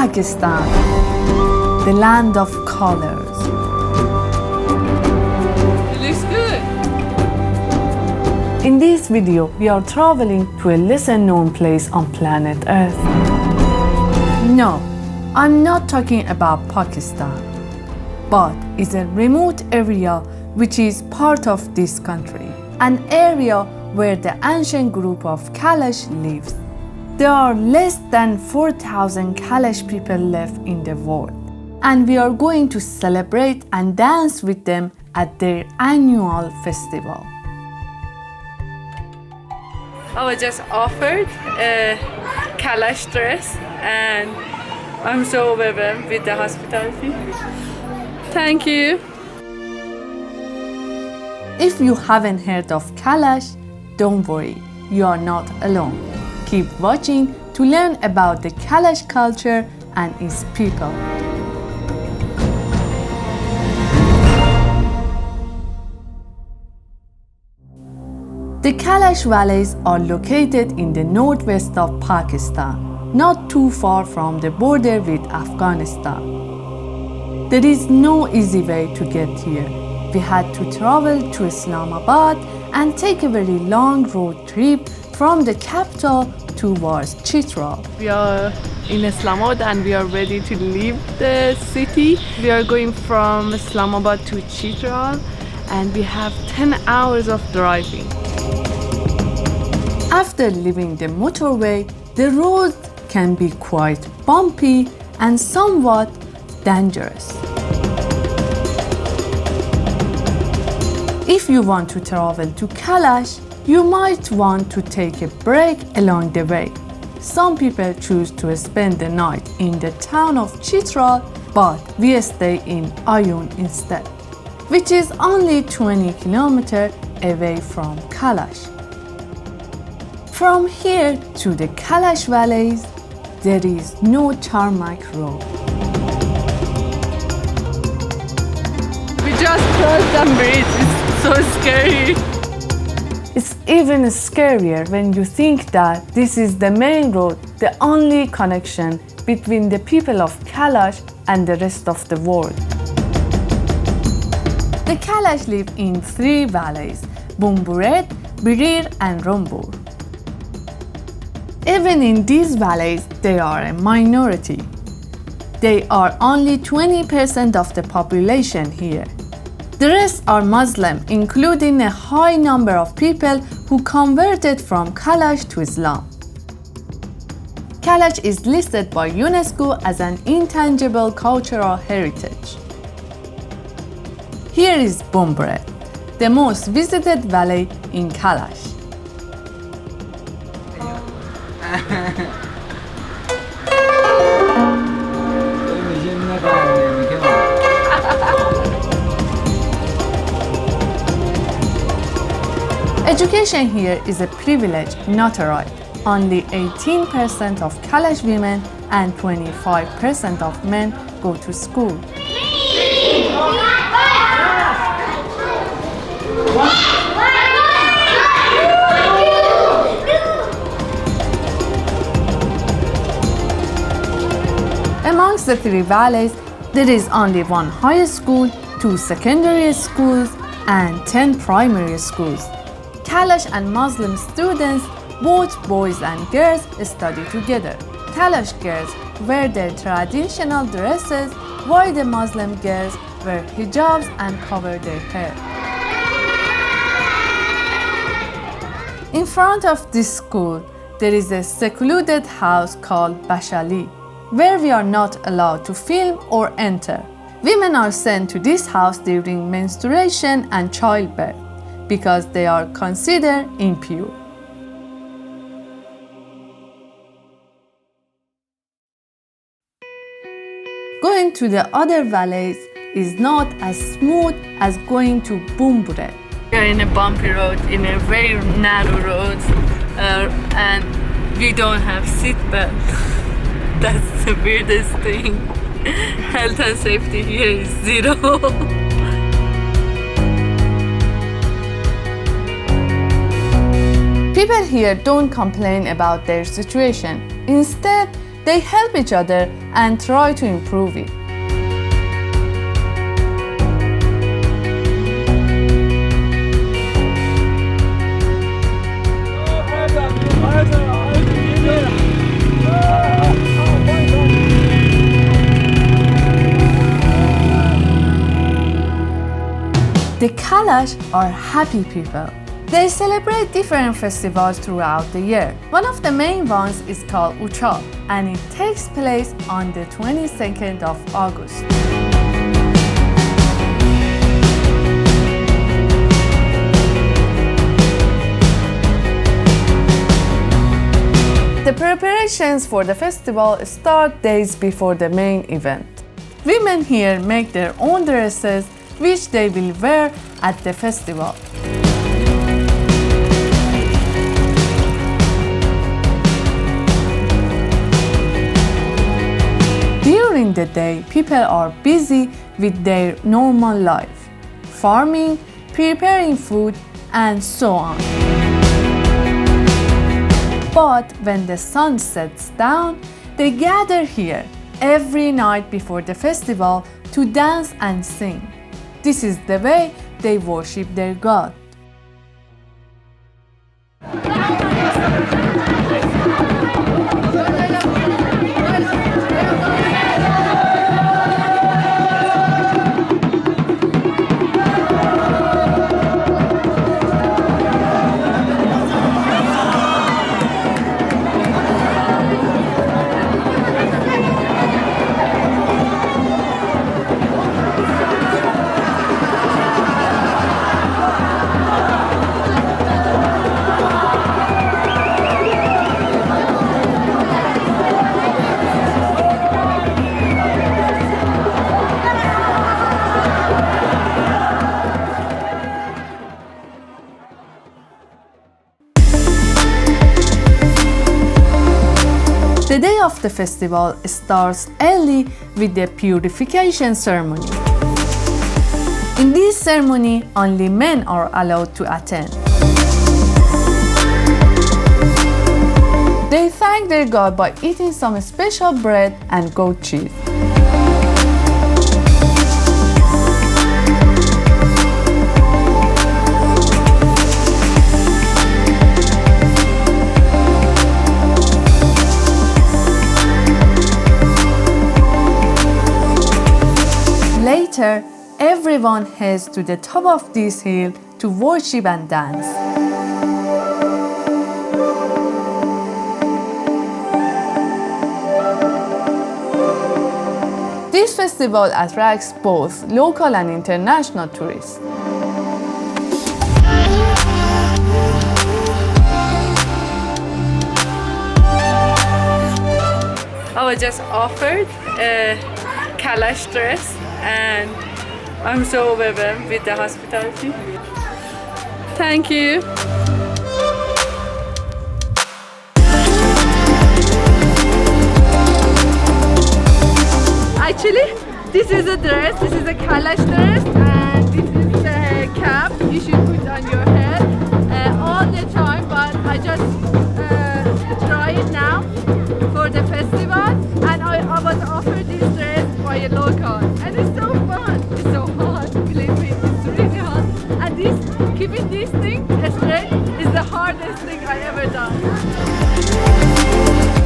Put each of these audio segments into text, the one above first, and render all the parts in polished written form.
Pakistan, the land of colors. It looks good. In this video, we are traveling to a lesser known place on planet Earth. No, I'm not talking about Pakistan, but it's a remote area which is part of this country, an area where the ancient group of Kalash lives. There are less than 4,000 Kalash people left in the world, and we are going to celebrate and dance with them at their annual festival. I was just offered a Kalash dress and I'm so overwhelmed with the hospitality. Thank you. If you haven't heard of Kalash, don't worry, you are not alone. Keep watching to learn about the Kalash culture and its people. The Kalash valleys are located in the northwest of Pakistan, not too far from the border with Afghanistan. There is no easy way to get here. We had to travel to Islamabad and take a very long road trip from the capital towards Chitral. We are in Islamabad and we are ready to leave the city. We are going from Islamabad to Chitral and we have 10 hours of driving. After leaving the motorway, the road can be quite bumpy and somewhat dangerous. If you want to travel to Kalash, you might want to take a break along the way. Some people choose to spend the night in the town of Chitral, but we stay in Ayun instead, which is only 20 kilometers away from Kalash. From here to the Kalash valleys, there is no tarmac road. We just crossed the bridge. It's so scary. It's even scarier when you think that this is the main road, the only connection between the people of Kalash and the rest of the world. The Kalash live in 3 valleys, Bumburet, Birir and Rumbur. Even in these valleys, they are a minority. They are only 20% of the population here. The rest are Muslim, including a high number of people who converted from Kalash to Islam. Kalash is listed by UNESCO as an intangible cultural heritage. Here is Bumburet, the most visited valley in Kalash. Education here is a privilege, not a right. Only 18% of Kalash women and 25% of men go to school. Amongst the 3 valleys, there is only 1 high school, 2 secondary schools, and 10 primary schools. Kalash and Muslim students, both boys and girls, study together. Kalash girls wear their traditional dresses, while the Muslim girls wear hijabs and cover their hair. In front of this school, there is a secluded house called Bashali, where we are not allowed to film or enter. Women are sent to this house during menstruation and childbirth because they are considered impure. Going to the other valleys is not as smooth as going to Bumburet. We are in a bumpy road, in a very narrow road, and we don't have seat belt. That's the weirdest thing. Health and safety here is 0. People here don't complain about their situation. Instead, They help each other and try to improve it. The Kalash are happy people. They celebrate different festivals throughout the year. One of the main ones is called Uchal, and it takes place on the 22nd of August. The preparations for the festival start days before the main event. Women here make their own dresses, which they will wear at the festival. During the day, people are busy with their normal life, farming, preparing food, and so on. But when the sun sets down, they gather here every night before the festival to dance and sing. This is the way they worship their God. The day of the festival starts early with the purification ceremony. In this ceremony, only men are allowed to attend. They thank their God by eating some special bread and goat cheese. Later, everyone heads to the top of this hill to worship and dance. This festival attracts both local and international tourists. I was just offered a Kalash dress and I'm so overwhelmed with the hospitality. Thank you. Actually, this is a dress, this is a Kalash dress, and this is a cap you should put on your head all the time, but I just try it now for the festival, and I was offered this dress by a local, and it's so fun. It's so hot, believe me, it's really hot, and keeping this thing straight is the hardest thing I ever done.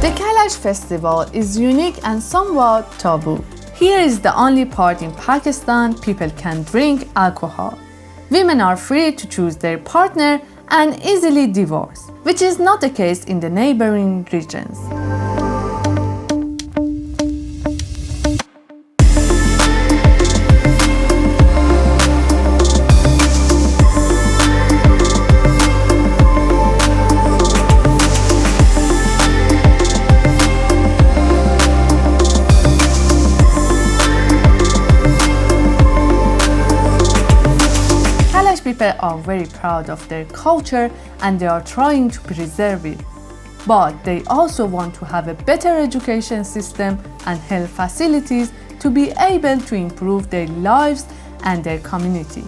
The Kalash festival is unique and somewhat taboo. Here is the only part in Pakistan people can drink alcohol. Women are free to choose their partner and easily divorce, which is not the case in the neighboring regions. People are very proud of their culture and they are trying to preserve it. But they also want to have a better education system and health facilities to be able to improve their lives and their community.